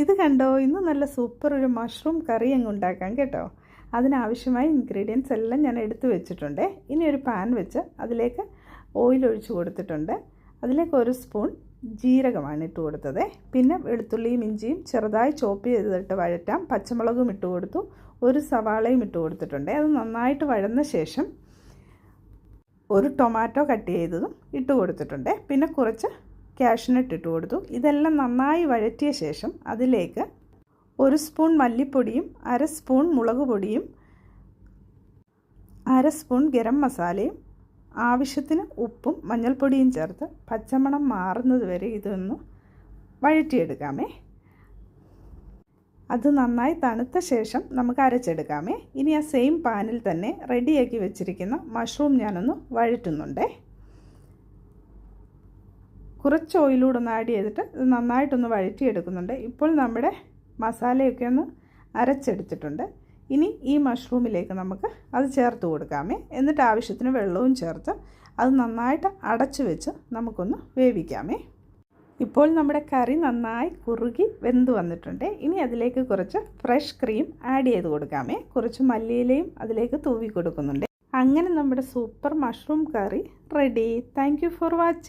ഇത് കണ്ടോ, ഇന്ന് നല്ല സൂപ്പർ ഒരു മഷ്റൂം കറി അങ്ങ് ഉണ്ടാക്കാം കേട്ടോ. അതിനാവശ്യമായ ഇൻഗ്രീഡിയൻസ് എല്ലാം ഞാൻ എടുത്തു വെച്ചിട്ടുണ്ട്. ഇനി ഒരു പാൻ വെച്ച് അതിലേക്ക് ഓയിൽ ഒഴിച്ച് കൊടുത്തിട്ടുണ്ട്. അതിലേക്ക് 1 സ്പൂൺ ജീരകമാണ് ഇട്ട് കൊടുത്തത്. പിന്നെ വെളുത്തുള്ളിയും ഇഞ്ചിയും ചെറുതായി ചോപ്പ് ചെയ്തിട്ട് വഴറ്റാം. പച്ചമുളകും ഇട്ട് കൊടുത്തു. 1 സവാളയും ഇട്ട് കൊടുത്തിട്ടുണ്ട്. അത് നന്നായിട്ട് വഴന്ന ശേഷം 1 ടൊമാറ്റോ കട്ട് ചെയ്തതും ഇട്ട് കൊടുത്തിട്ടുണ്ട്. പിന്നെ കുറച്ച് കാഷ്നട്ട് ഇട്ട് കൊടുത്തു. ഇതെല്ലാം നന്നായി വഴറ്റിയ ശേഷം അതിലേക്ക് 1 സ്പൂൺ മല്ലിപ്പൊടിയും 1/2 സ്പൂൺ മുളക് പൊടിയും 1/2 സ്പൂൺ ഗരം മസാലയും ആവശ്യത്തിന് ഉപ്പും മഞ്ഞൾപ്പൊടിയും ചേർത്ത് പച്ചമണം മാറുന്നത് വരെ ഇതൊന്ന് വഴറ്റിയെടുക്കാമേ. അത് നന്നായി തണുത്ത ശേഷം നമുക്ക് അരച്ചെടുക്കാമേ. ഇനി ആ സെയിം പാനിൽ തന്നെ റെഡിയാക്കി വെച്ചിരിക്കുന്ന മഷ്റൂം ഞാനൊന്ന് വഴറ്റുന്നുണ്ട്. കുറച്ച് ഓയിലൂടെ ഒന്ന് ആഡ് ചെയ്തിട്ട് ഇത് നന്നായിട്ടൊന്ന് വഴറ്റിയെടുക്കുന്നുണ്ട്. ഇപ്പോൾ നമ്മുടെ മസാലയൊക്കെ ഒന്ന് അരച്ചെടുത്തിട്ടുണ്ട്. ഇനി ഈ മഷ്റൂമിലേക്ക് നമുക്ക് അത് ചേർത്ത് കൊടുക്കാമേ. എന്നിട്ട് ആവശ്യത്തിന് വെള്ളവും ചേർത്ത് അത് നന്നായിട്ട് അടച്ചു വെച്ച് നമുക്കൊന്ന് വേവിക്കാമേ. ഇപ്പോൾ നമ്മുടെ കറി നന്നായി കുറുകി വെന്ത് വന്നിട്ടുണ്ട്. ഇനി അതിലേക്ക് കുറച്ച് ഫ്രഷ് ക്രീം ആഡ് ചെയ്ത് കൊടുക്കാമേ. കുറച്ച് മല്ലിയിലയും അതിലേക്ക് തൂവി കൊടുക്കുന്നുണ്ട്. അങ്ങനെ നമ്മുടെ super mushroom curry ready. Thank you for watching.